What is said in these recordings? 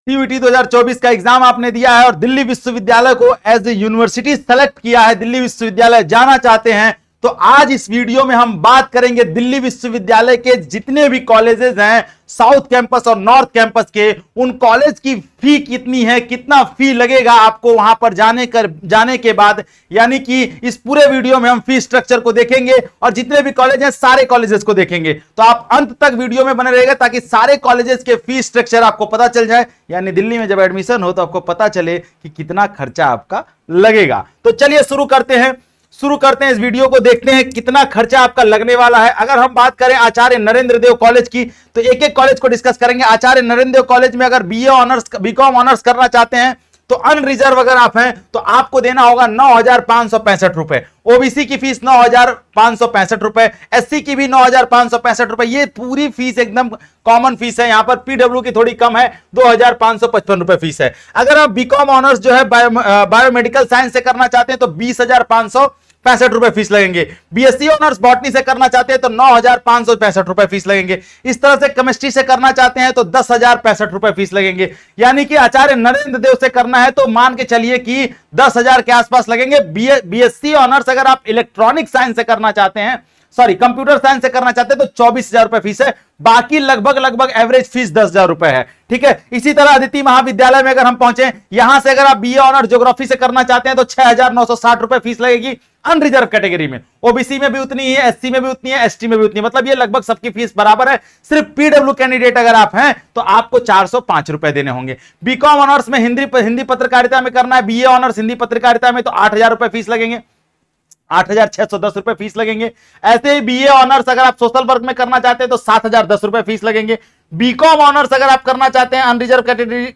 CUET 2024 का exam आपने दिया है और दिल्ली विश्वविद्यालय को एज ए यूनिवर्सिटी सेलेक्ट किया है, दिल्ली विश्वविद्यालय जाना चाहते हैं, तो आज इस वीडियो में हम बात करेंगे दिल्ली विश्वविद्यालय के जितने भी कॉलेजेस हैं, साउथ कैंपस और नॉर्थ कैंपस के, उन कॉलेज की फी कितनी है, कितना फी लगेगा आपको वहां पर जाने के बाद। यानी कि इस पूरे वीडियो में हम फी स्ट्रक्चर को देखेंगे और जितने भी कॉलेज हैं सारे कॉलेजेस को देखेंगे। तो आप अंत तक वीडियो में बने रहेगा ताकि सारे कॉलेजेस के फी स्ट्रक्चर आपको पता चल जाए, यानी दिल्ली में जब एडमिशन हो तो आपको पता चले कि कितना खर्चा आपका लगेगा। तो चलिए शुरू करते हैं इस वीडियो को, देखते हैं कितना खर्चा आपका लगने वाला है। अगर हम बात करें आचार्य नरेंद्र देव कॉलेज की, तो एक एक कॉलेज को डिस्कस करेंगे। आचार्य नरेंद्र देव कॉलेज में अगर बीए ऑनर्स बीकॉम ऑनर्स करना चाहते हैं तो अनरिजर्व अगर आप हैं तो आपको देना होगा 9,565 रुपए। ओबीसी की फीस 9,565 रुपए, एससी की भी 9,565 रुपए। ये पूरी फीस एकदम कॉमन फीस है। यहां पर पीडब्ल्यू की थोड़ी कम है, 2,555 रुपए फीस है। अगर आप बीकॉम ऑनर्स जो है बायोमेडिकल साइंस से करना चाहते हैं तो 20,565 रुपए फीस लगेंगे। बीएससी ऑनर्स बॉटनी से करना चाहते हैं तो 9,565 रुपए फीस लगेंगे। इस तरह से केमिस्ट्री से करना चाहते हैं तो 10,065 रुपए फीस लगेंगे। यानी कि आचार्य नरेंद्र देव से करना है तो मान के चलिए कि 10,000 के आसपास लगेंगे। बीएससी ऑनर्स अगर आप इलेक्ट्रॉनिक साइंस से करना चाहते हैं, सॉरी कंप्यूटर साइंस से करना चाहते हैं तो 24,000 रुपए फीस है। बाकी लगभग एवरेज फीस 10,000 रुपए है। ठीक है, इसी तरह अदिति महाविद्यालय में अगर हम पहुंचे, यहां से अगर आप बीए ऑनर ज्योग्राफी से करना चाहते हैं तो 6,960 रुपए फीस लगेगी अनरिजर्व कैटेगरी में। ओबीसी में भी उतनी ही है, एससी में भी उतनी है, एसटी में भी उतनी है, मतलब ये लगभग सबकी फीस बराबर है। सिर्फ पीडब्ल्यू कैंडिडेट अगर आप हैं तो आपको 405 रुपए देने होंगे। बीकॉम ऑनर्स में हिंदी पत्रकारिता में करना है, बीए ऑनर्स हिंदी पत्रकारिता में तो 8,000 रुपए फीस लगेंगे, 8,610 रुपए फीस लगेंगे। ऐसे ही बीए ऑनर्स अगर आप सोशल वर्क में करना चाहते हैं तो 7,010 रुपए फीस लगेंगे। बीकॉम ऑनर्स अगर आप करना चाहते हैं अनरिजर्व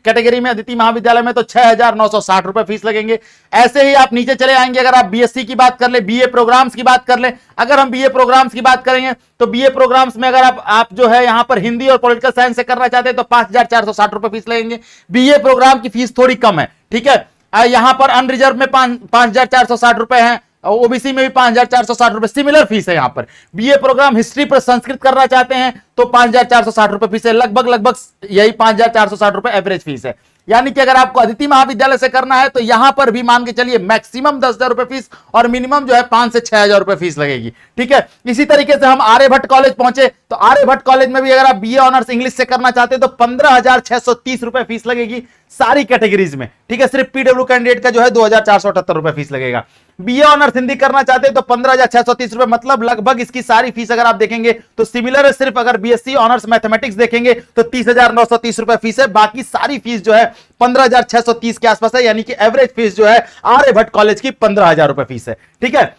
कैटेगरी में अदिति महाविद्यालय में तो 6,960 रुपए फीस लगेंगे। ऐसे ही आप नीचे चले आएंगे, अगर आप बीएससी की बात कर ले, बीए प्रोग्राम्स की बात कर ले, अगर हम बीए प्रोग्राम्स की बात करेंगे तो बीए प्रोग्राम्स में अगर आप जो है यहां पर हिंदी और पॉलिटिकल साइंस से करना चाहते हैं तो 5,460 रुपए फीस लगेंगे। बीए प्रोग्राम की फीस थोड़ी कम है। ठीक है, यहां पर अनरिजर्व में 5,460 रुपए है, ओबीसी में भी 5,460 रुपए सिमिलर फीस है। यहां पर बीए प्रोग्राम हिस्ट्री पर संस्कृत करना चाहते हैं तो 5,460 रुपए फीस है। लगभग यही 5,460 रुपए एवरेज फीस है। यानी कि अगर आपको अदिति महाविद्यालय से करना है तो यहां पर भी मान के चलिए मैक्सिमम 10,000 रुपए फीस और मिनिमम जो है 5 से 6,000 रुपए फीस लगेगी। ठीक है, इसी तरीके से हम आर्यभट्ट कॉलेज पहुंचे तो आर्यभट्ट कॉलेज में भी अगर आप बीए ऑनर्स इंग्लिश से करना चाहते हैं तो 15,630 रुपए फीस लगेगी सारी कैटेगरीज में। ठीक है, सिर्फ पीडब्ल्यू कैंडिडेट का जो है 2,478 रुपए फीस लगेगा। बीए ऑनर्स हिंदी करना चाहते हैं तो 15,630 रुपए, मतलब लगभग इसकी सारी फीस अगर आप देखेंगे तो सिमिलर है। सिर्फ अगर बीएससी ऑनर्स मैथमेटिक्स देखेंगे तो 30,930 रुपए फीस है। बाकी सारी फीस जो है 15,630 के आसपास है। यानी कि एवरेज फीस जो है आर्यभट्ट कॉलेज की 15,000 रुपए फीस है। ठीक है,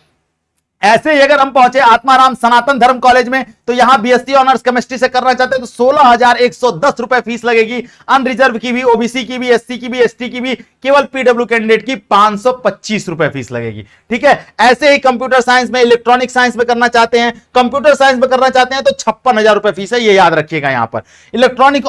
ऐसे ही अगर हम पहुंचे आत्माराम सनातन धर्म कॉलेज में तो यहां बीएससी ऑनर्स केमिस्ट्री से करना चाहते हैं तो 16,110 रुपए फीस लगेगी। अनरिजर्व की भी, ओबीसी की भी, एससी की भी, एसटी की भी, केवल पीडब्ल्यू कैंडिडेट की 525 रुपए फीस लगेगी। ठीक है, ऐसे ही कंप्यूटर साइंस में, इलेक्ट्रॉनिक साइंस में करना चाहते हैं, कंप्यूटर साइंस में करना चाहते हैं तो 56,000 रुपए फीस है, ये याद रखिएगा। यहां पर इलेक्ट्रॉनिक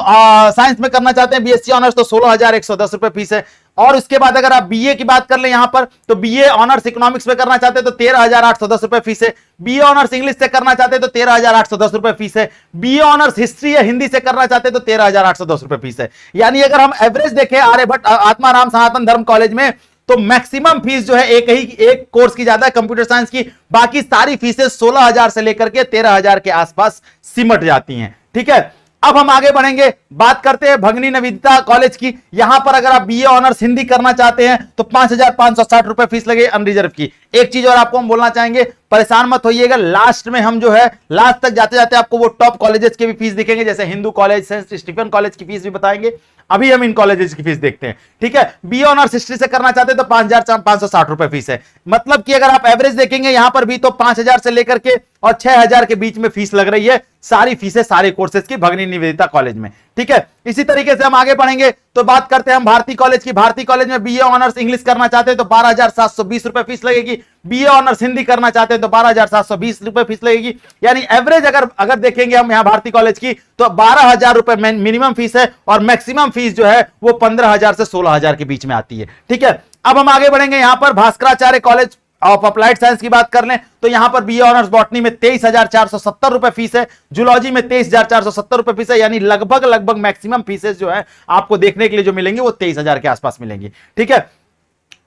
साइंस में करना चाहते हैं बीएससी ऑनर्स तो 16,110 रुपए फीस है। और उसके बाद अगर आप बीए की बात कर ले यहां पर तो बीए ऑनर्स इकोनॉमिक्स में करना चाहते हैं तो 13,810 रुपए फीस है। बीए ऑनर्स इंग्लिश से करना चाहते हैं तो 13,810 रुपए फीस है। बीए ऑनर्स हिस्ट्री या हिंदी से करना चाहते हैं तो 13,810 रुपए फीस है। यानी अगर हम एवरेज देखें आर्यभट्ट आत्माराम सनातन धर्म कॉलेज में तो मैक्सिमम फीस जो है एक कोर्स की ज्यादा है कंप्यूटर साइंस की, बाकी सारी फीसें 16,000 से लेकर के 13,000 के आसपास सिमट जाती हैं। ठीक है, अब हम आगे बढ़ेंगे, बात करते हैं भगनी निवेदिता कॉलेज की। यहां पर अगर आप बीए ऑनर्स हिंदी करना चाहते हैं तो 5,560 रुपए फीस लगे अनरिजर्व की। एक चीज और आपको हम बोलना चाहेंगे, परेशान मत होइएगा, लास्ट में हम जो है लास्ट तक जाते जाते आपको वो टॉप कॉलेजेस के भी फीस दिखेंगे, जैसे Hindu college, saint Stephen college की फीस भी बताएंगे। अभी हम इन कॉलेजेस की फीस देखते हैं। ठीक है, बीए ऑनर्स हिस्ट्री से करना चाहते हैं तो 5,560 रुपए फीस है। मतलब कि अगर आप एवरेज देखेंगे यहां पर भी तो 5,000 से लेकर के और 6,000 के बीच में फीस लग रही है सारी फीसें सारे कोर्सेज की भगनी निवेदिता कॉलेज में। ठीक है, इसी तरीके से हम आगे बढ़ेंगे तो बात करते हैं हम भारती कॉलेज की। भारती कॉलेज में बीए ऑनर्स इंग्लिश करना चाहते हैं तो 12,720 रुपए फीस लगेगी। बीए ऑनर्स हिंदी करना चाहते हैं तो 12,720 रुपए फीस लगेगी। यानी एवरेज अगर देखेंगे हम यहां भारती कॉलेज की तो 12,000 रुपए मिनिमम फीस है और मैक्सिमम फीस जो है वो 15,000 से 16,000 के बीच में आती है। ठीक है, अब हम आगे बढ़ेंगे यहां पर Bhaskaracharya college of applied science की बात कर लें तो यहां पर बीए ऑनर्स बॉटनी में 23,470 रुपए फीस है, जूलॉजी में 23,470 रुपए फीस है, यानी लगभग मैक्सिमम फीसेस जो है आपको देखने के लिए जो मिलेंगे वो 23,000 के आसपास मिलेंगी। ठीक है,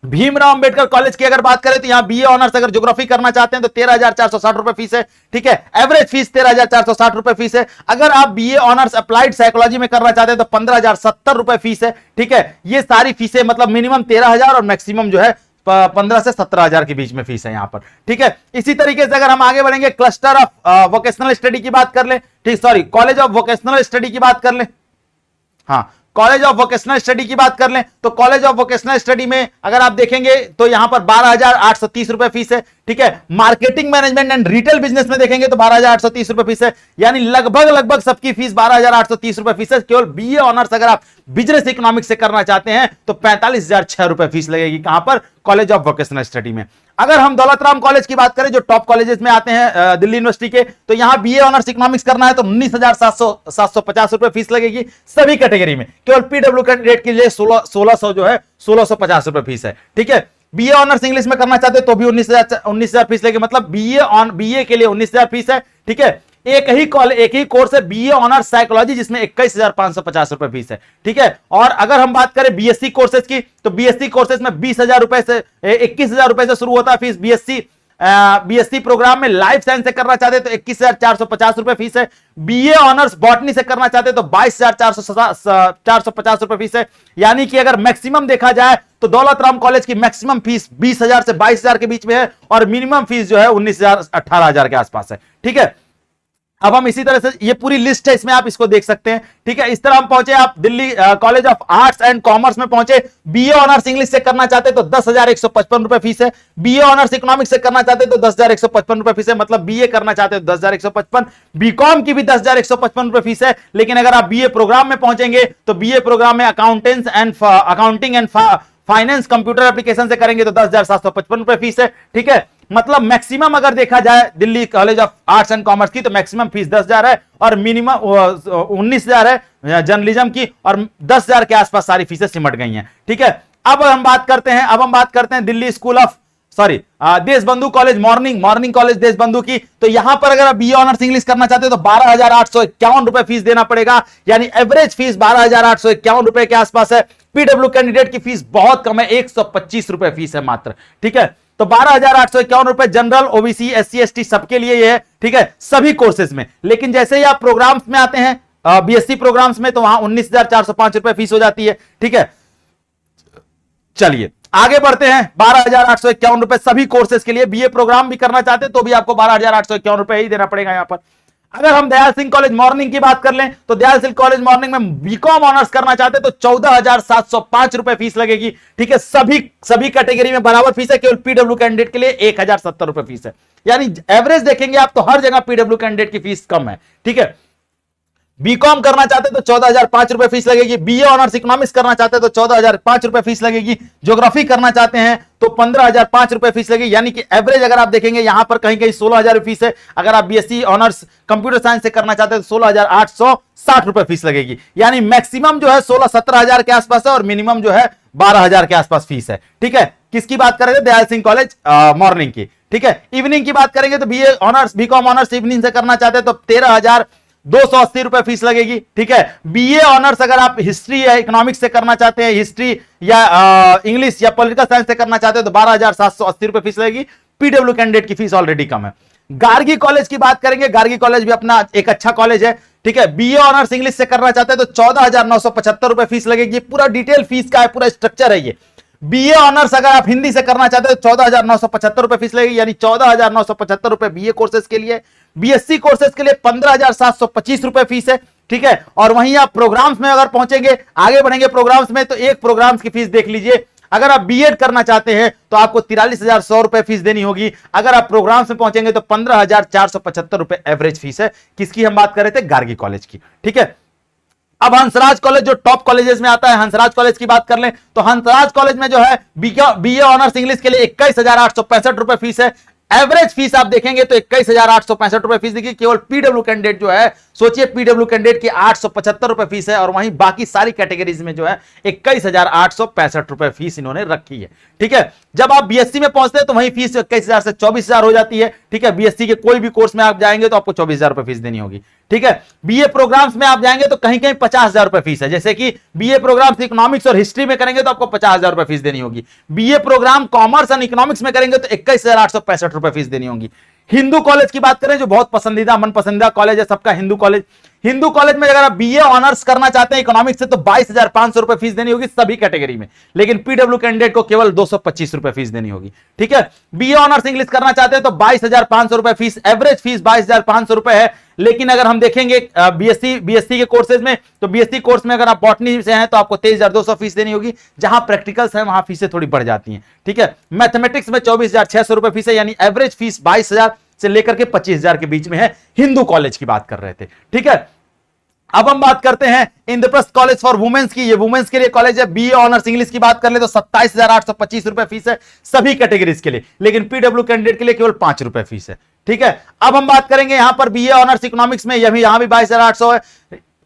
भीमराव अंबेडकर कॉलेज की अगर बात करें तो यहां बीए ऑनर्स अगर ज्योग्राफी करना चाहते हैं तो 13,460 रुपए फीस है। ठीक है, एवरेज फीस 13,460 रुपए फीस है। अगर आप बीए ऑनर्स अप्लाइड साइकोलॉजी में करना चाहते हैं तो 15,070 रुपए फीस है। ठीक है, ये सारी फीसें मतलब मिनिमम 13,000 और मैक्सिमम जो है 15 से 17,000 के बीच में फीस है यहां पर। ठीक है, इसी तरीके से अगर हम आगे बढ़ेंगे क्लस्टर ऑफ वोकेशनल स्टडी की बात कर ले, ठीक, sorry, college of vocational study की बात कर ले, हाँ, कॉलेज ऑफ वोकेशनल स्टडी की बात कर लें तो कॉलेज ऑफ वोकेशनल स्टडी में अगर आप देखेंगे तो यहां पर 12,830 रुपए फीस है। ठीक है, marketing management and retail business में देखेंगे तो 12,830 रुपए फीस है, यानी लगभग सबकी फीस 12,830 रुपए फीस है। केवल बीए ऑनर्स अगर आप बिजनेस इकोनॉमिक्स से करना चाहते हैं तो 45,006 रुपए फीस लगेगी, कहां पर, कॉलेज ऑफ वोकेशनल स्टडी में। अगर हम दौलत राम कॉलेज की बात करें जो टॉप कॉलेजेस में आते हैं दिल्ली यूनिवर्सिटी के, तो यहां बीए ऑनर्स इकोनॉमिक्स करना है तो 19,750 रुपए फीस लगेगी सभी कैटेगरी में। केवल पीडब्ल्यू कैंडिडेट के लिए 1600 जो है 1650 रुपए फीस है। ठीक है, बीए ऑनर्स इंग्लिश में करना चाहते तो भी 19,000 फीस लगेगी, मतलब बीए के लिए 19,000 फीस है। ठीक है, एक ही कोर्स है बीए ऑनर्स साइकोलॉजी जिसमें 21,550 रुपए फीस है। ठीक है, और अगर हम बात करें बीएससी कोर्सेज की तो बीएससी कोर्सेज में 20,000 रुपए से 21,000 रुपए से शुरू होता है फीस। बीएससी प्रोग्राम में लाइफ साइंस से करना चाहते तो 21,450 रुपए फीस है। बीए ऑनर्स बॉटनी से करना चाहते तो 22,450 रुपए फीस है, यानी कि अगर मैक्सिमम देखा जाए तो दौलत राम कॉलेज की मैक्सिमम फीस 20,000 से 22,000 के बीच में है और मिनिमम फीस जो है 19,000 18,000 के आसपास है। ठीक है, अब हम इसी तरह से ये पूरी लिस्ट है इसमें आप इसको देख सकते हैं। ठीक है, इस तरह हम पहुंचे, आप Delhi college of arts and commerce में पहुंचे। बीए ऑनर्स इंग्लिश से करना चाहते तो 10,155 रुपए फीस है। बीए ऑनर्स इकोनॉमिक्स से करना चाहते तो 10,155 रुपए फीस है, मतलब बीए करना चाहते तो 10,155। बीकॉम की भी 10,155 रुपए फीस है, लेकिन अगर आप बीए प्रोग्राम में पहुंचेंगे तो बीए प्रोग्राम में accounting and finance computer application से करेंगे तो 10,755 रुपए फीस है। ठीक है, मतलब मैक्सिमम अगर देखा जाए Delhi college of arts and commerce की तो मैक्सिमम फीस 10,000 है और मिनिमम 19,000 है जर्नलिज्म की, और 10,000 के आसपास सारी फीसें सिमट गई हैं। ठीक है, अब हम बात करते हैं Delhi school of Deshbandhu college morning college Deshbandhu की। तो यहां पर अगर आप बीए ऑनर्स इंग्लिश करना चाहते हो तो 12,851 रुपए फीस देना पड़ेगा, यानी एवरेज फीस 12,851 रुपए के आसपास है। पीडब्ल्यू कैंडिडेट की फीस बहुत कम है, 125 रुपए फीस है मात्र। ठीक है, तो 12,851 रुपए जनरल, ओबीसी, एससी, एसटी सबके लिए ये है। ठीक है, सभी कोर्सेज में। लेकिन जैसे ही आप प्रोग्राम्स में आते हैं बीएससी प्रोग्राम्स में तो वहां 19,405 रुपए फीस हो जाती है। ठीक है, चलिए आगे बढ़ते हैं। 12,851 रुपए सभी कोर्सेज के लिए। बीए प्रोग्राम भी करना चाहते हैं तो भी आपको 12,851 रुपए ही देना पड़ेगा यहां पर। अगर हम दयाल सिंह कॉलेज मॉर्निंग की बात कर लें तो दयाल सिंह कॉलेज मॉर्निंग में बीकॉम ऑनर्स करना चाहते हैं तो 14,705 रुपए फीस लगेगी। ठीक है, सभी कैटेगरी में बराबर फीस है, केवल पीडब्ल्यू कैंडिडेट के लिए 1,070 रुपए फीस है, यानी एवरेज देखेंगे आप तो हर जगह पीडब्ल्यू कैंडिडेट की फीस कम है। ठीक है, बीकॉम करना चाहते तो 14,005 रुपए फीस लगेगी। बीए ऑनर्स इकोनॉमिक्स करना चाहते तो 14,005 रुपए फीस लगेगी। ज्योग्राफी करना चाहते हैं तो 15,005 रुपए फीस लगेगी, यानी कि एवरेज अगर आप देखेंगे यहां पर कहीं 16,000 फीस है। अगर आप बीएससी ऑनर्स कंप्यूटर साइंस से करना चाहते हैं तो 16,860 रुपए फीस लगेगी, यानी मैक्सिमम जो है 16-17,000 के आसपास है और मिनिमम जो है 12,000 के आसपास फीस है। ठीक है, किसकी बात करेंगे, दयाल सिंह कॉलेज मॉर्निंग की। ठीक है, इवनिंग की बात करेंगे तो BA honours BCom honours evening से करना चाहते हैं तो 13,280 रुपए फीस लगेगी। ठीक है, बीए ऑनर्स अगर आप हिस्ट्री या इकोनॉमिक्स से करना चाहते हैं, हिस्ट्री या इंग्लिश या पॉलिटिकल साइंस से करना चाहते हैं तो 12,780 रुपए फीस लगेगी। पीडब्ल्यू कैंडिडेट की फीस ऑलरेडी कम है। गार्गी कॉलेज की बात करेंगे, गार्गी कॉलेज भी अपना एक अच्छा कॉलेज है। ठीक है, बीए ऑनर्स इंग्लिश से करना चाहते हैं तो 14,975 रुपए फीस लगेगी। पूरा डिटेल फीस का है, पूरा स्ट्रक्चर है ये। बीए ऑनर्स अगर आप हिंदी से करना चाहते हो तो 14,975 रुपए फीस लगेगी, यानी 14,975 रुपए बीए कोर्सेज के लिए। बीएससी कोर्सेज के लिए 15,725 रुपए फीस है। ठीक है, और वहीं आप प्रोग्राम्स में अगर पहुंचेंगे, आगे बढ़ेंगे प्रोग्राम्स में तो एक प्रोग्राम्स की फीस देख लीजिए। अगर आप बीएड करना चाहते हैं तो आपको 43,100 रुपए फीस देनी होगी। अगर आप प्रोग्राम्स में पहुंचेंगे तो 15,475 रुपए एवरेज फीस है। किसकी हम बात कर रहे थे, गार्गी कॉलेज की। ठीक है, अब हंसराज कॉलेज जो टॉप कॉलेजेस में आता है, हंसराज कॉलेज की बात कर लें तो हंसराज कॉलेज में जो है बीए ऑनर्स इंग्लिश के लिए 21,865 रुपए फीस है। एवरेज फीस आप देखेंगे तो 21,865 रुपए फीस देखिए। केवल पीडब्ल्यू कैंडिडेट जो है सोचिए पीडब्ल्यू कैंडिडेट की 875 रुपए फीस है और वहीं बाकी सारी कैटेगरीज में जो है 21,865 रुपए फीस इन्होंने रखी है। ठीक है, जब आप बीएससी में पहुंचते हैं तो वहीं फीस 21,000 से 24,000 हो जाती है। ठीक है, बीएससी के कोई भी कोर्स में आप जाएंगे तो आपको 24,000 रुपए फीस देनी होगी। ठीक है, बीए प्रोग्राम्स में आप जाएंगे तो कहीं कहीं 50,000 रुपए फीस है, जैसे कि बीए प्रोग्राम्स इकोनॉमिक्स और हिस्ट्री में करेंगे तो आपको 50,000 रुपए फीस देनी होगी। BA program commerce and economics में करेंगे तो 21,865 रुपए फीस देनी होगी। हिंदू कॉलेज की बात करें जो बहुत पसंदीदा मन पसंदीदा कॉलेज है सबका, हिंदू कॉलेज। हिंदू कॉलेज में अगर आप बीए ऑनर्स करना चाहते हैं इकोनॉमिक्स से तो 22,500 रुपए फीस देनी होगी सभी कैटेगरी में, लेकिन पीडब्ल्यू कैंडिडेट को केवल 225 रुपए फीस देनी होगी। ठीक है, बीए ऑनर्स इंग्लिश करना चाहते हैं तो 22,500 रुपए फीस, एवरेज फीस 22,500 रुपए है। लेकिन अगर हम देखेंगे बीएससी के कोर्सेज में तो बीएससी कोर्स में अगर आप बॉटनी से हैं तो आपको 23,200 फीस देनी होगी, जहां प्रैक्टिकल्स हैं वहां फीसें थोड़ी बढ़ जाती हैं। ठीक है, मैथमेटिक्स में 24,600 रुपए फीस है, यानी एवरेज फीस 22,000 से लेकर के 25,000 के बीच में है। हिंदू कॉलेज की बात कर रहे थे। ठीक है, अब हम बात करते हैं इंद्रप्रस्थ कॉलेज फॉर वुमेन्स की। ये वुमेन्स के लिए कॉलेज है। बीए ऑनर्स इंग्लिश की बात कर ले तो 27,825 रुपए फीस है सभी कैटेगरीज के लिए, लेकिन पीडब्ल्यू कैंडिडेट के लिए केवल 5 रुपए फीस है। ठीक है, अब हम बात करेंगे यहां पर बीए ऑनर्स इकोनॉमिक्स में, यहां भी 22,800 है।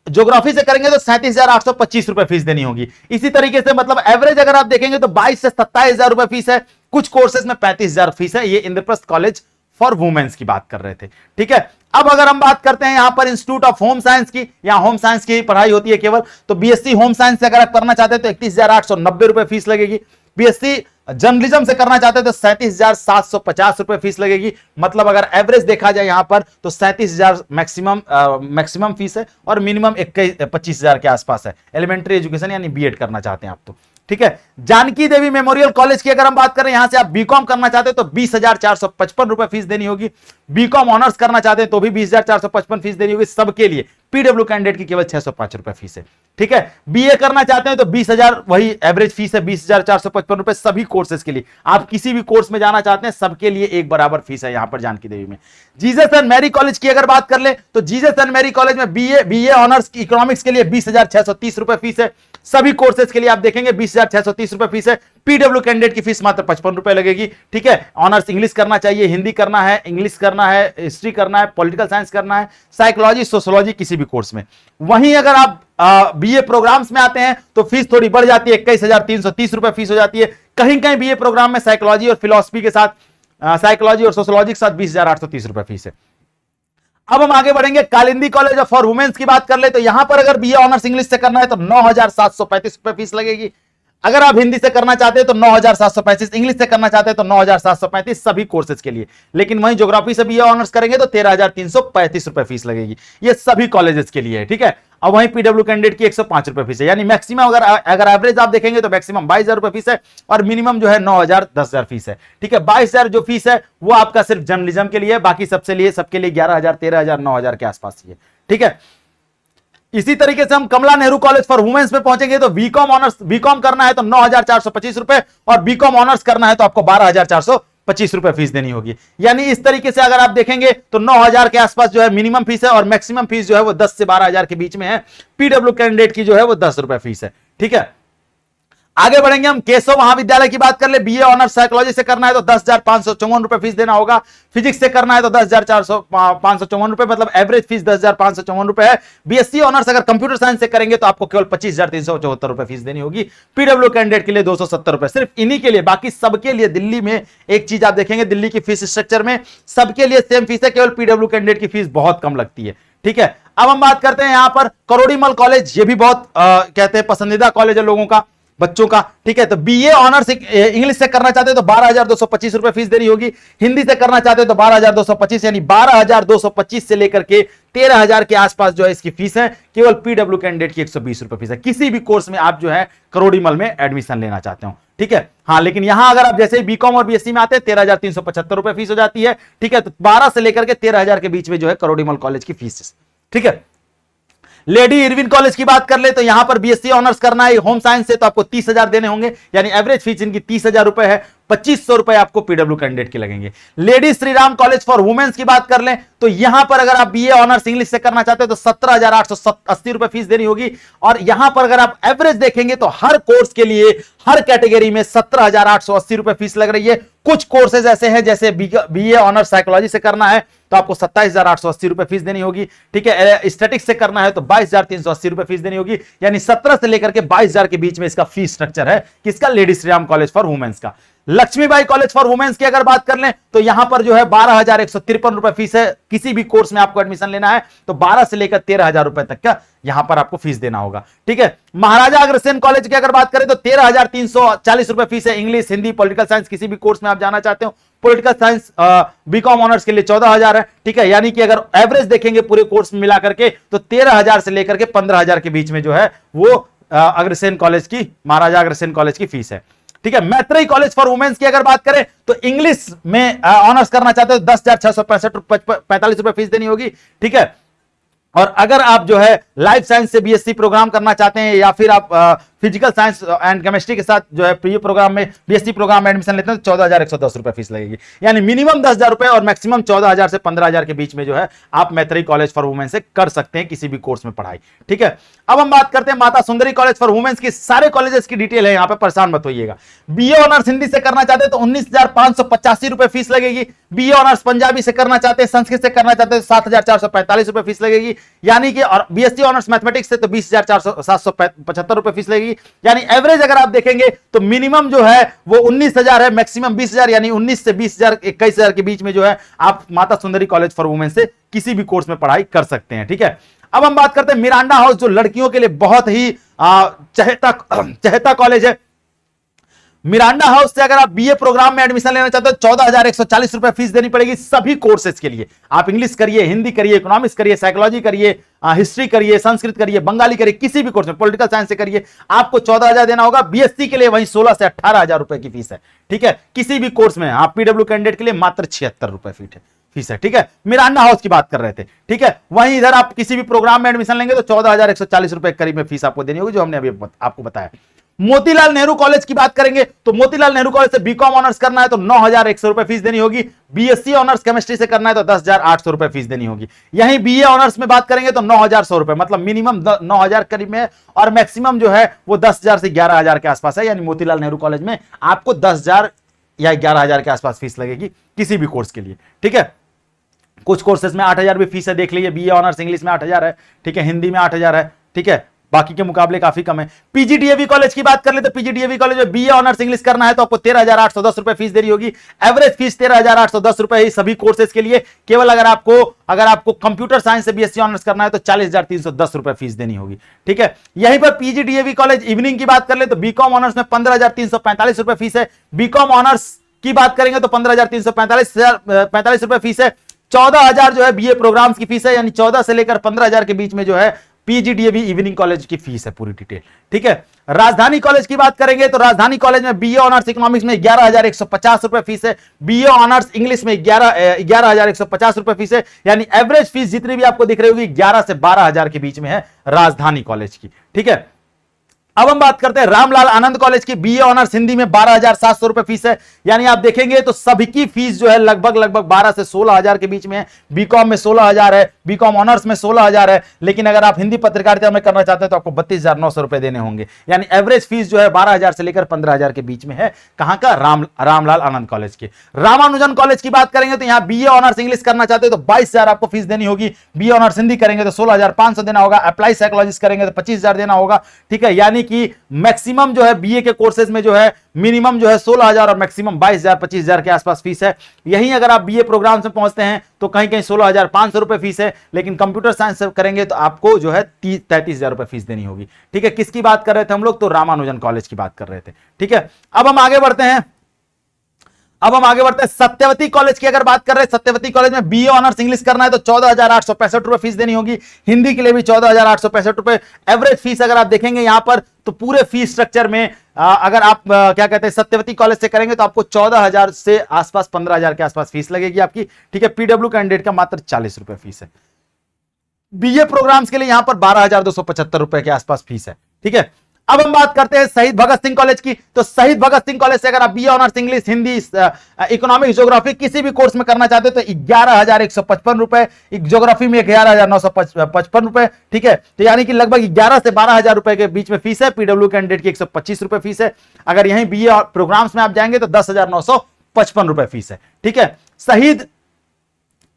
ज्योग्राफी से करेंगे तो 37,825 रुपए फीस देनी होगी। इसी तरीके से मतलब एवरेज अगर आप देखेंगे तो 22 से 27,000 रुपए फीस है। कुछ कोर्सेज में 35,000 फीस है। ये इंद्रप्रस्थ कॉलेज फॉर वुमेन्स की बात कर रहे थे। ठीक है, अब अगर हम बात करते हैं यहां पर इंस्टीट्यूट ऑफ होम साइंस की, यहां होम साइंस की पढ़ाई होती है केवल, तो बीएससी होम साइंस से अगर आप करना चाहते हैं तो 31,890 रुपए फीस लगेगी। बीएससी जर्नलिज्म से करना चाहते हैं तो 37,750 रुपए फीस लगेगी। मतलब अगर एवरेज देखा जाए यहां पर तो 37,000 मैक्सिमम फीस है और मिनिमम 25,000 के आसपास है। एलिमेंट्री एजुकेशन यानी बीएड करना चाहते हैं आप तो। ठीक है, जानकी देवी मेमोरियल कॉलेज की अगर हम बात करें, यहां से आप बीकॉम करना चाहते हैं तो 20,455 रुपए फीस देनी होगी। बीकॉम ऑनर्स करना चाहते हैं तो भी 20,455 फीस देनी होगी सबके लिए। पीडब्ल्यू कैंडिडेट की केवल 605 रुपए फीस है। ठीक है, बीए करना चाहते हैं तो 20,000 वही एवरेज फीस है, 20,455 रुपए सभी कोर्सेज के लिए। आप किसी भी कोर्स में जाना चाहते हैं सबके लिए एक बराबर फीस है यहां पर जानकी देवी में। जीसस एंड मैरी कॉलेज की अगर बात कर ले तो जीसस एंड मैरी कॉलेज में बीए ऑनर्स इकोनॉमिक्स के लिए 20,630 रुपए फीस है। सभी कोर्सेज के लिए आप देखेंगे 20,630 रुपए फीस है। पीडब्ल्यू कैंडिडेट की फीस मात्र 55 रुपए लगेगी। ठीक है, ऑनर्स इंग्लिश करना चाहिए, हिंदी करना है, इंग्लिश करना है, हिस्ट्री करना है, पॉलिटिकल साइंस करना है, साइकोलॉजी, सोशियोलॉजी किसी भी कोर्स में। वहीं अगर आप बीए प्रोग्राम्स में आते हैं तो फीस थोड़ी बढ़ जाती है, 21,330 रुपए फीस हो जाती है। कहीं कहीं बीए प्रोग्राम में साइकोलॉजी और फिलॉसफी के साथ, साइकोलॉजी और सोशियोलॉजी के साथ 20,830 रुपए फीस है। अब हम आगे बढ़ेंगे, कालिंदी कॉलेज फॉर वुमेन्स की बात कर ले तो यहां पर अगर बीए ऑनर्स इंग्लिश से करना है तो 9,735 रुपए फीस लगेगी। अगर आप हिंदी से करना चाहते हैं तो 9,735, इंग्लिश से करना चाहते हैं तो 9,735 सभी कोर्सेज के लिए। लेकिन वहीं ज्योग्राफी से बीए ऑनर्स करेंगे तो 13,335 रुपए फीस लगेगी। ये सभी कॉलेजेस के लिए है। ठीक है, अब वहीं पीडब्ल्यू कैंडिडेट की 105 रुपए फीस है, यानी मैक्सिमम अगर एवरेज आप देखेंगे तो मैक्सिमम 22,000 रुपए फीस है और मिनिमम जो है 9,000 10,000 फीस है। ठीक है, 22,000 जो फीस है वो आपका सिर्फ जर्नलिज्म के लिए, बाकी सबके लिए 11,000 13,000 9,000 के आसपास ही है। ठीक है, इसी तरीके से हम कमला नेहरू कॉलेज फॉर वुमेन्स में पहुंचेंगे तो बीकॉम करना है तो 9,425 रुपए और बीकॉम ऑनर्स करना है तो आपको 12,425 रुपए फीस देनी होगी। यानी इस तरीके से अगर आप देखेंगे तो 9,000 के आसपास जो है मिनिमम फीस है और मैक्सिमम फीस जो है वो 10 से 12,000 के बीच में है। पीडब्ल्यू कैंडिडेट की जो है वो 10 रुपए फीस है। ठीक है, आगे बढ़ेंगे हम केशव महाविद्यालय की बात कर ले। बीए ऑनर्स साइकोलॉजी से करना है तो 10,554 रुपए फीस देना होगा। फिजिक्स से करना है तो 10,554 रुपए, मतलब एवरेज फीस 10,554 रुपए है। बीएससी ऑनर्स अगर कंप्यूटर साइंस से करेंगे तो आपको केवल 25,374 रुपए फीस देनी होगी। पीडब्ल्यू कैंडिडेट के लिए 270 रुपए, सिर्फ इन्हीं के लिए। बाकी सबके लिए दिल्ली में एक चीज आप देखेंगे, दिल्ली की फीस स्ट्रक्चर में सबके लिए सेम फीस है, केवल पीडब्ल्यू कैंडिडेट की फीस बहुत कम लगती है। ठीक है, अब हम बात करते हैं यहां पर करोड़ीमल कॉलेज। ये भी बहुत कहते हैं पसंदीदा कॉलेज है लोगों का, बच्चों का। ठीक है, तो बीए ऑनर्स इंग्लिश से करना चाहते हो तो 12,225 रुपए फीस देनी होगी। हिंदी से करना चाहते हो तो 12,225, यानी 12,225 से लेकर के 13,000 के आसपास जो है इसकी फीस है। केवल पीडब्ल्यू कैंडिडेट की 120 रुपए फीस है किसी भी कोर्स में आप जो है करोड़ीमल में एडमिशन लेना चाहते हो। ठीक है, हाँ, लेकिन यहां अगर आप जैसे बीकॉम और बीएससी में आते हैं 13,375 रुपए फीस हो जाती है। ठीक है, तो 12 से लेकर के 13,000 के बीच में जो है करोड़ीमल कॉलेज की फीस। ठीक है, लेडी इरविन कॉलेज की बात कर ले तो यहां पर बीएससी ऑनर्स करना है होम साइंस से तो आपको 30,000 देने होंगे, यानी एवरेज फीस इनकी 30,000 रुपए है। 2500 रुपए आपको पीडब्ल्यू कैंडिडेट के लगेंगे। Lady Shri Ram college for womens की बात कर लें तो यहां पर अगर आप बीए ऑनर्स इंग्लिश से करना चाहते हो तो 17,880 रुपए फीस देनी होगी। और यहां पर अगर आप एवरेज देखेंगे तो हर कोर्स के लिए हर कैटेगरी में 17,880 रुपए फीस लग रही है। कुछ कोर्सेज ऐसे हैं जैसे बीए ऑनर्स साइकोलॉजी से करना है तो आपको 27,880 रुपए फीस देनी होगी। ठीक है, स्टैटिक्स से करना है तो 22,380 रुपए फीस देनी होगी। यानी 17 से लेकर के 22,000 के बीच में इसका फीस स्ट्रक्चर है। किसका? Lady Shri Ram college for womens का। लक्ष्मीबाई कॉलेज फॉर वुमेन्स की अगर बात कर लें तो यहां पर जो है 12,153 रुपए फीस है। किसी भी कोर्स में आपको एडमिशन लेना है तो 12 से लेकर 13,000 रुपए तक का यहां पर आपको फीस देना होगा। ठीक है, महाराजा अग्रसेन कॉलेज की अगर बात करें तो 13,340 रुपए फीस है। इंग्लिश, हिंदी, पॉलिटिकल साइंस किसी भी कोर्स में आप जाना चाहते हो। पॉलिटिकल साइंस बीकॉम ऑनर्स के लिए 14,000 है। ठीक है, यानी कि अगर एवरेज देखेंगे पूरे कोर्स में मिला करके तो 13,000 से लेकर के 15,000 के बीच में जो है वो अग्रसेन कॉलेज की, महाराजा अग्रसेन कॉलेज की फीस है। ठीक है, मैत्रेयी कॉलेज फॉर वुमेन्स की अगर बात करें तो इंग्लिश में ऑनर्स करना चाहते हो 10,665 रुपए फीस देनी होगी। ठीक है, और अगर आप जो है लाइफ साइंस से बीएससी प्रोग्राम करना चाहते हैं या फिर आप फिजिकल साइंस एंड केमिस्ट्री के साथ जो है प्री प्रोग्राम में बीएससी प्रोग्राम में एडमिशन लेते हैं तो 14,110 रुपए फीस लगेगी। यानी मिनिमम 10,000 रुपए और मैक्सिमम 14,000 से 15,000 के बीच में जो है आप मैत्रेयी कॉलेज फॉर वुमेन से कर सकते हैं किसी भी कोर्स में पढ़ाई। ठीक है, अब हम बात करते हैं Mata Sundari college for womens की। सारे कॉलेजेस की डिटेल है यहां पर, परेशान मत होइएगा। बीए ऑनर्स हिंदी से करना चाहते हैं तो 19,585 रुपए फीस लगेगी। बीए ऑनर्स पंजाबी से करना चाहते हैं, संस्कृत से करना चाहते हैं तो 7,445 रुपए फीस लगेगी। यानी कि और बीएससी ऑनर्स मैथमेटिक्स से तो 20,775 रुपए फीस लगेगी। यानी एवरेज अगर आप देखेंगे तो मिनिमम जो है वो 19,000 है, मैक्सिमम 20,000, यानी 19 से 20,000 21,000 के बीच में जो है आप Mata Sundari college for women से किसी भी कोर्स में पढ़ाई कर सकते हैं। ठीक है, अब हम बात करते हैं मिरांडा हाउस, जो लड़कियों के लिए बहुत ही चहेता कॉलेज है। मिरांडा हाउस से अगर आप बीए प्रोग्राम में एडमिशन लेना चाहते हो 14,140 रुपए फीस देनी पड़ेगी सभी कोर्सेज के लिए। आप इंग्लिश करिए, हिंदी करिए, इकोनॉमिक्स करिए, साइकोलॉजी करिए, हिस्ट्री करिए, संस्कृत करिए, बंगाली करिए, किसी भी कोर्स में, पॉलिटिकल साइंस से करिए, आपको 14,000 देना होगा। बीएससी के लिए वहीं 16 से 18,000 रुपए की फीस है। ठीक है, किसी भी कोर्स में। आप पीडब्ल्यू कैंडिडेट के लिए मात्र 76 रुपए फीस है। ठीक है, मिरांडा हाउस की बात कर रहे थे। ठीक है, वहीं इधर आप किसी भी प्रोग्राम में एडमिशन लेंगे तो 14,140 रुपए करीब में फीस आपको देनी होगी, जो हमने अभी आपको बताया। मोतीलाल नेहरू कॉलेज की बात करेंगे तो मोतीलाल नेहरू कॉलेज से बीकॉम ऑनर्स करना है तो 9,100 रुपए फीस देनी होगी। बीएससी ऑनर्स केमिस्ट्री से करना है तो 10,800 रुपए फीस देनी होगी। यहीं बीए ऑनर्स में बात करेंगे तो 9,100 रुपए, मतलब मिनिमम 9,000 करीब में और मैक्सिमम जो है वो 10,000 से 11,000 के आसपास है। यानी मोतीलाल नेहरू कॉलेज में आपको 10,000 या 11,000 के आसपास फीस लगेगी किसी भी कोर्स के लिए। ठीक है, कुछ कोर्सेज में 8,000 भी फीस है, देख लीजिए। बीए ऑनर्स इंग्लिश में 8,000 है। ठीक है, हिंदी में 8,000 है। ठीक है, बाकी के मुकाबले काफी कम है। पीजीडीएवी कॉलेज की बात कर ले तो पीजीडीएवी कॉलेज में बीए ऑनर्स इंग्लिश करना है तो आपको 13,810 रुपए फीस देनी होगी। एवरेज फीस 13,810 रुपए है सभी कोर्सेज के लिए। केवल अगर आपको कंप्यूटर साइंस से बीएससी ऑनर्स करना है तो 40,310 रुपए फीस देनी होगी। ठीक है, यहीं पर पीजीडीएवी कॉलेज इवनिंग की बात कर ले तो बीकॉम ऑनर्स में 15,345 रुपए फीस है। बीकॉम ऑनर्स की बात करेंगे तो 15,345 रुपए फीस है। 14,000 जो है बीए प्रोग्राम्स की फीस है, यानी 14 से लेकर 15,000 के बीच में जो है पीजीडीएवी इवनिंग कॉलेज की फीस है पूरी डिटेल। ठीक है, राजधानी कॉलेज की बात करेंगे तो राजधानी कॉलेज में बीए ऑनर्स इकोनॉमिक्स में 11,150 रुपए फीस है। बीए ऑनर्स इंग्लिश में 11,150 रुपए फीस है। यानी एवरेज फीस जितनी भी आपको दिख रही होगी 11 से 12,000 के बीच में है राजधानी कॉलेज की। ठीक है, अब हम बात करते हैं रामलाल आनंद कॉलेज की। बीए ऑनर्स हिंदी में 12,700 रुपए फीस है। यानी आप देखेंगे तो सभी की फीस जो है लगभग 12 से 16,000 के बीच में है। बीकॉम में 16,000 है, बीकॉम ऑनर्स में 16,000 है, लेकिन अगर आप हिंदी पत्रकारिता में करना चाहते हैं तो आपको 32,900 रुपए देने होंगे। यानी एवरेज फीस जो है 12,000 से लेकर 15,000 के बीच में है। कहां का? रामलाल आनंद कॉलेज के। रामानुजन कॉलेज की बात करेंगे तो यहां बीए ऑनर्स इंग्लिश करना चाहते हैं तो 22,000 आपको फीस देनी होगी। बीए ऑनर्स हिंदी करेंगे तो 16,500 देना होगा। अप्लाई साइकोलॉजिस्ट करेंगे तो 25,000 देना होगा। ठीक है, यानी कि मैक्सिमम जो है बीए के कोर्सेज में जो है मिनिमम जो है 16,000 और मैक्सिमम 22,000 25,000 के आसपास फीस है। यहीं अगर आप बीए प्रोग्राम से पहुंचते हैं तो कहीं कहीं 16,500 रुपए फीस है, लेकिन कंप्यूटर साइंस से करेंगे तो आपको जो है 33,000 रुपए फीस देनी होगी। ठीक है, किसकी बात कर रहे थे हम लोग? तो रामानुजन कॉलेज की बात कर रहे थे। ठीक है, अब हम आगे बढ़ते हैं। सत्यवती कॉलेज की अगर बात कर रहे हैं, सत्यवती कॉलेज में बीए ऑनर्स इंग्लिश करना है तो 14,865 रुपए फीस देनी होगी। हिंदी के लिए भी 14,865 रुपए। एवरेज फीस अगर आप देखेंगे यहां पर तो पूरे फीस स्ट्रक्चर में अगर आप क्या कहते हैं सत्यवती कॉलेज से करेंगे तो आपको 14,000 से आसपास 15,000 के आसपास फीस लगेगी आपकी। ठीक है, पीडब्ल्यू कैंडिडेट का मात्र 40 रुपए फीस है। बीए प्रोग्राम्स के लिए यहां पर 12,275 रुपए के आसपास फीस है। ठीक है, अब हम बात करते हैं शहीद भगत सिंह कॉलेज की। तो शहीद भगत सिंह कॉलेज से अगर आप BA honours English, Hindi, economics, geography किसी भी कोर्स में करना चाहते हो तो 11,155 रुपए, ज्योग्राफी में 11,955 रुपए, ठीक है। तो यानी कि लगभग 11 से 12,000 रुपए के बीच में फीस है। पीडब्ल्यू कैंडिडेट की 125 रुपए फीस है। अगर यहीं बीए प्रोग्राम्स में आप जाएंगे तो 10,955 रुपए फीस है, ठीक है।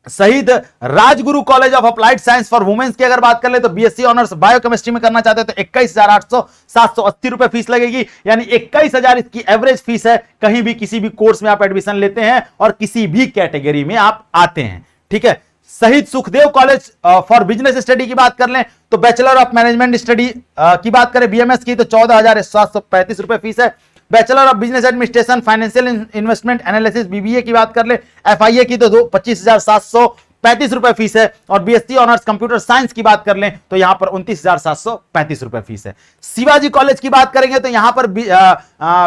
Shaheed Rajguru college of applied science for womens की अगर बात कर ले तो बीएससी ऑनर्स बायोकेमिस्ट्री में करना चाहते हैं तो 21,780 रुपए फीस लगेगी। यानी 21,000 इसकी एवरेज फीस है। कहीं भी किसी भी कोर्स में आप एडमिशन लेते हैं और किसी भी कैटेगरी में आप आते हैं, ठीक है। शहीद Sukhdev college for business study की बात कर लें तो बैचलर ऑफ मैनेजमेंट स्टडी की बात करें बीएमएस की तो 14,735 रुपए फीस है। Bachelor of business administration financial investment analysis BBA की बात कर ले, एफआईए की तो 25,735 रुपए फीस है। और बीएससी ऑनर्स कंप्यूटर साइंस की बात कर लें तो यहां पर 29,735 रुपए फीस है। शिवाजी कॉलेज की बात करेंगे तो यहां पर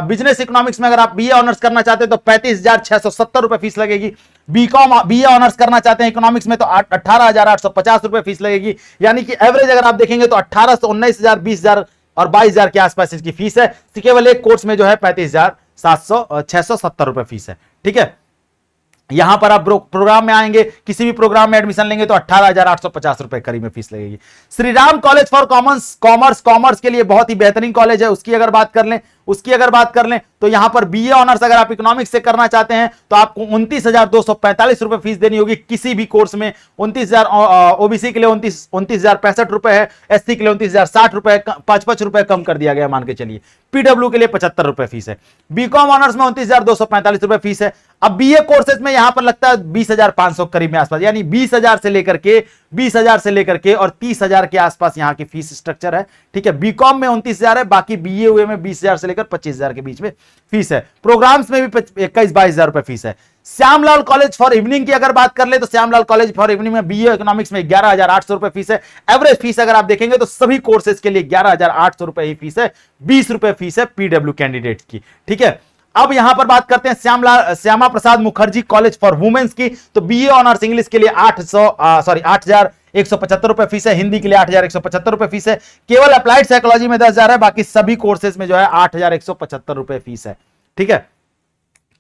बिजनेस इकोनॉमिक्स में अगर आप बीए ऑनर्स करना चाहते हैं तो 35,670 रुपए फीस लगेगी। बीकॉम बीए ऑनर्स करना चाहते हैं इकोनॉमिक्स में तो 18,850 रुपए फीस लगेगी। यानी कि एवरेज अगर आप देखेंगे तो 18 से 19,000, 20,000 और 22,000 के आसपास इसकी फीस है। केवल एक कोर्स में जो है 35,670 रुपए फीस है, ठीक है। यहां पर आप प्रोग्राम में आएंगे, किसी भी प्रोग्राम में एडमिशन लेंगे तो 18,850 रुपए करीब में फीस लगेगी। Shri Ram college for commerce के लिए बहुत ही बेहतरीन कॉलेज है। उसकी अगर बात कर लें तो यहां पर बीए ऑनर्स अगर आप इकोनॉमिक्स से करना चाहते हैं तो आपको 29,245 रुपए फीस देनी होगी किसी भी कोर्स में। 29,000 ओबीसी के लिए 29,065 रुपए है, एससी के लिए 29,060 रुपए, 5 रुपए कम कर दिया गया मान के चलिए। पीडब्ल्यू के लिए 75 रुपए फीस है। बीकॉम ऑनर्स में 29,245 रुपए फीस है। अब बीए कोर्सेज में यहां पर लगता है 20,500 करीब में आसपास, यानी 20,000 से लेकर के और 30,000 के आसपास यहां की फीस स्ट्रक्चर है, ठीक है। बीकॉम में 29,000 है, बाकी बीए हुए में 20,000 से लेकर 25,000 के बीच में फीस है। प्रोग्राम्स में भी 21-22,000 रुपए फीस है। श्यामलाल कॉलेज फॉर इवनिंग की अगर बात कर ले तो श्यामलाल कॉलेज फॉर इवनिंग में बीए इकोनॉमिक्स में 11,800 रुपए फीस है। एवरेज फीस अगर आप देखेंगे तो सभी कोर्सेज के लिए 11,800 रुपए ही फीस है। 20 रुपए फीस है पीडब्ल्यू कैंडिडेट की, ठीक है। अब यहां पर बात करते हैं Shyama Prasad Mukherjee college for womens की। तो बीए ऑनर्स इंग्लिश के लिए 8,175 रुपए फीस है। हिंदी के लिए 8,175 रुपए फीस है। केवल अप्लाइड साइकोलॉजी में 10,000 है, बाकी सभी कोर्सेज में जो है 8,175 रुपए फीस है, ठीक है।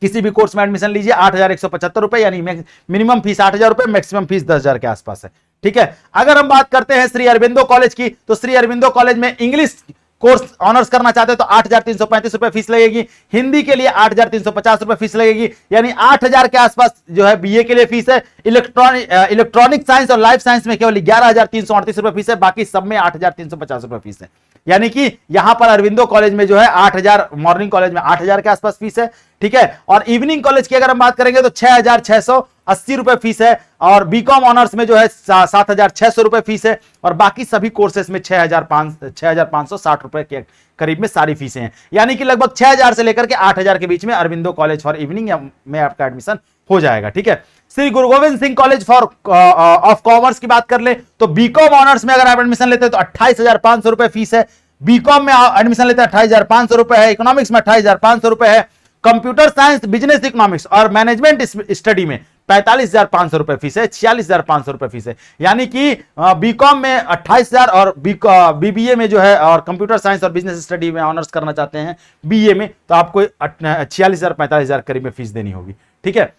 किसी भी कोर्स में एडमिशन लीजिए 8,175 रुपए, यानी मिनिमम फीस 8,000 रुपए, मैक्सिमम फीस 10,000 के आसपास है, ठीक है। अगर हम बात करते हैं श्री अरबिंदो कॉलेज की तो श्री अरबिंदो कॉलेज में इंग्लिश कोर्स ऑनर्स करना चाहते हैं तो 8,335 रुपए फीस लगेगी। हिंदी के लिए 8,350 रुपए फीस लगेगी, यानी 8,000 के आसपास जो है बीए के लिए फीस है। इलेक्ट्रॉनिक साइंस और लाइफ साइंस में केवल 11,338 रुपए फीस है, बाकी सब में 8,350 रुपए फीस है। यानी कि यहां पर अरविंदो कॉलेज में जो है 8,000, मॉर्निंग कॉलेज में 8,000 के आसपास फीस है, ठीक है। और इवनिंग कॉलेज की अगर हम बात करेंगे तो 6,680 रुपए फीस है। और बीकॉम ऑनर्स में जो है 7,600 रुपए फीस है। और बाकी सभी कोर्सेज में 6,560 रुपए के करीब में सारी फीसें हैं। यानी कि लगभग 6,000 से लेकर के 8,000 के बीच में अरविंदो कॉलेज फॉर इवनिंग में आपका एडमिशन हो जाएगा, ठीक है। श्री गुरु Govind Singh college for of commerce की बात कर ले तो बीकॉम ऑनर्स में अगर आप एडमिशन लेते हैं तो 28,500 रुपए फीस है। बीकॉम में एडमिशन लेते हैं 28,500 रुपए है। इकोनॉमिक्स में 28,500 रुपए है। कंप्यूटर साइंस, बिजनेस इकोनॉमिक्स और मैनेजमेंट स्टडी में 45,500 रुपए फीस है। 46,500 रुपए फीस है। यानी कि बीकॉम में 28,000 और बीबीए में जो है और कंप्यूटर साइंस और बिजनेस स्टडी में ऑनर्स करना चाहते हैं बीए में तो आपको 46,000 45,000 करीब में फीस देनी होगी, ठीक है।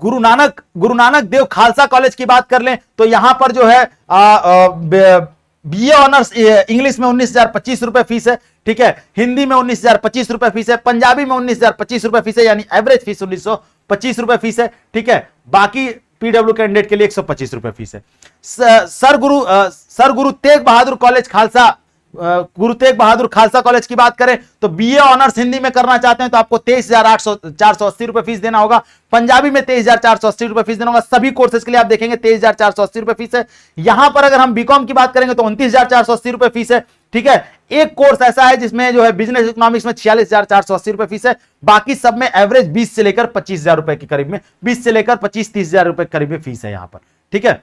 गुरु नानक देव खालसा कॉलेज की बात कर लें तो यहां पर जो है बीए ऑनर्स इंग्लिश में 19,025 रुपए फीस है, ठीक है। हिंदी में 19,025 रुपए फीस है। पंजाबी में 19,025 रुपए फीस है, यानी एवरेज फीस 1925 रुपए फीस है, ठीक है। बाकी पीडब्ल्यू कैंडिडेट के लिए 125 रुपए फीस है। Sir Guru Tegh Bahadur college Khalsa Guru Tegh Bahadur Khalsa college की बात करें तो बीए ऑनर्स हिंदी में करना चाहते हैं तो आपको 23,480 रुपए फीस देना होगा। पंजाबी में 23,480 रुपए फीस देना होगा। सभी कोर्सेज के लिए आप देखेंगे 23,480 रुपए फीस है। यहां पर अगर हम बीकॉम की बात करेंगे तो 29,480 रुपए फीस है, ठीक है। एक कोर्स ऐसा है जिसमें जो है बिजनेस इकोनॉमिक्स में 46,480 रुपए फीस है। बाकी सब में एवरेज 20 से लेकर 25,000 रुपए के करीब में 20 से लेकर 25-30,000 रुपए के करीब में फीस है यहां पर, ठीक है।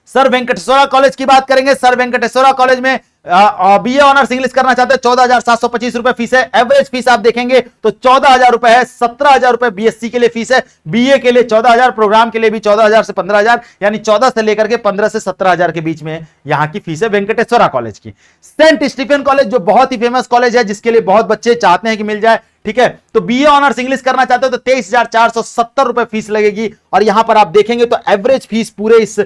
सर वेंकटेश्वरा कॉलेज की बात करेंगे। सर वेंकटेश्वरा कॉलेज में बीए ऑनर्स इंग्लिश करना चाहते हैं, 14,725 रुपए फीस है। एवरेज फीस आप देखेंगे तो 14,000 रुपए है। 17,000 रुपए बीएससी के लिए फीस है, बीए के लिए 14,000, प्रोग्राम के लिए भी 14,000 से 15,000, यानी 14 से लेकर के 15 से 17,000 के बीच में यहां की फीस है वेंकटेश्वरा कॉलेज की। सेंट स्टीफन कॉलेज जो बहुत ही फेमस कॉलेज है, जिसके लिए बहुत बच्चे चाहते हैं कि मिल जाए, ठीक है, तो बीए ऑनर्स इंग्लिश करना चाहते हो तो 23,470 रुपए फीस लगेगी। और यहां पर आप देखेंगे तो एवरेज फीस पूरे इस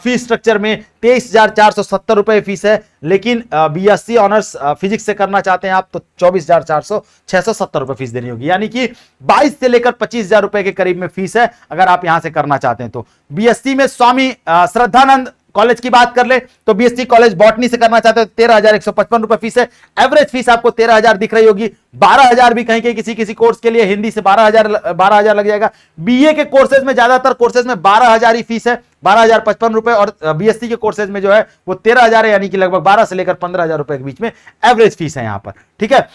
फीस स्ट्रक्चर में 23,470 रुपए फीस है। लेकिन बीएससी ऑनर्स फिजिक्स से करना चाहते हैं आप तो 24,670 रुपए फीस देनी होगी, यानी कि 22 से लेकर 25,000 रुपए के करीब में फीस है अगर आप यहां से करना चाहते हैं तो। बीएससी में स्वामी श्रद्धानंद कॉलेज की बात कर ले तो बीएससी कॉलेज बॉटनी से करना चाहते हो 13,155 रुपए फीस है। एवरेज फीस आपको 13,000 दिख रही होगी, 12,000 भी कहीं किसी कोर्स के लिए, हिंदी से 12,000 लग जाएगा। बीए के कोर्सेज में ज्यादातर कोर्सेज में 12,000 ही फीस है, 12,055 रुपए, और बीएससी के कोर्सेज में जो है वो 13,000 है, यानी कि लगभग 12 से लेकर 15,000 रुपए के बीच में एवरेज फीस है यहां पर, ठीक है।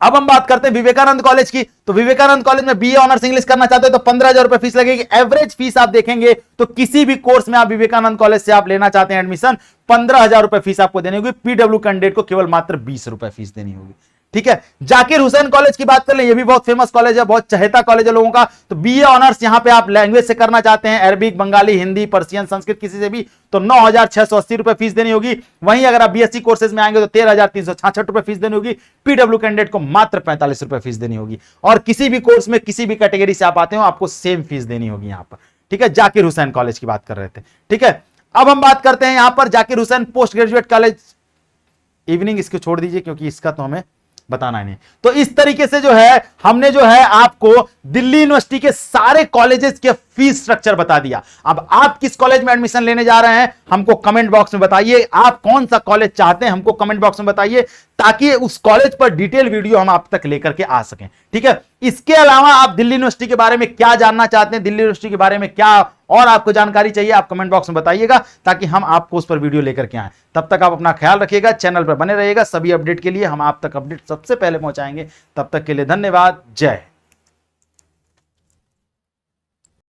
अब हम बात करते हैं विवेकानंद कॉलेज की, तो विवेकानंद कॉलेज में बीए ऑनर्स इंग्लिश करना चाहते हो तो 15,000 रुपए फीस लगेगी। एवरेज फीस आप देखेंगे तो किसी भी कोर्स में आप विवेकानंद कॉलेज से आप लेना चाहते हैं एडमिशन, 15,000 रुपए फीस आपको देनी होगी। पीडब्ल्यू कैंडिडेट को केवल मात्र 20 रुपए फीस देनी होगी, ठीक है। जाकिर हुसैन कॉलेज की बात कर ले, ये भी बहुत फेमस कॉलेज है, बहुत चहेता कॉलेज है लोगों का। तो बीए ऑनर्स यहां पे आप लैंग्वेज से करना चाहते हैं, अरबिक, बंगाली, हिंदी, पर्सियन, संस्कृत, किसी से भी, तो 9,680 रुपए फीस देनी होगी। वहीं अगर आप बीएससी कोर्सेज में आएंगे तो 13,366 रुपए फीस देनी होगी। पीडब्ल्यू कैंडिडेट को मात्र 45 रुपए फीस देनी होगी। और किसी भी कोर्स में किसी भी कैटेगरी से आप आते हो आपको सेम फीस देनी होगी यहां पर, ठीक है। जाकिर हुसैन कॉलेज की बात कर रहे थे, ठीक है। अब हम बात करते हैं यहां पर Zakir Hussain post graduate college. Evening इसको छोड़ दीजिए क्योंकि इसका तो हमें बताना नहीं। तो इस तरीके से जो है हमने जो है आपको दिल्ली यूनिवर्सिटी के सारे कॉलेजेस के फीस स्ट्रक्चर बता दिया। अब आप किस कॉलेज में एडमिशन लेने जा रहे हैं हमको कमेंट बॉक्स में बताइए। आप कौन सा कॉलेज चाहते हैं हमको कमेंट बॉक्स में बताइए, ताकि उस कॉलेज पर डिटेल वीडियो हम आप तक लेकर के आ सकें, ठीक है। इसके अलावा आप दिल्ली यूनिवर्सिटी के बारे में क्या जानना चाहते हैं, दिल्ली यूनिवर्सिटी के बारे में क्या और आपको जानकारी चाहिए, आप कमेंट बॉक्स में बताइएगा ताकि हम आपको उस पर वीडियो लेकर के आए। तब तक आप अपना ख्याल रखिएगा, चैनल पर बने रहिएगा। सभी अपडेट के लिए हम आप तक अपडेट सबसे पहले पहुंचाएंगे। तब तक के लिए धन्यवाद। जय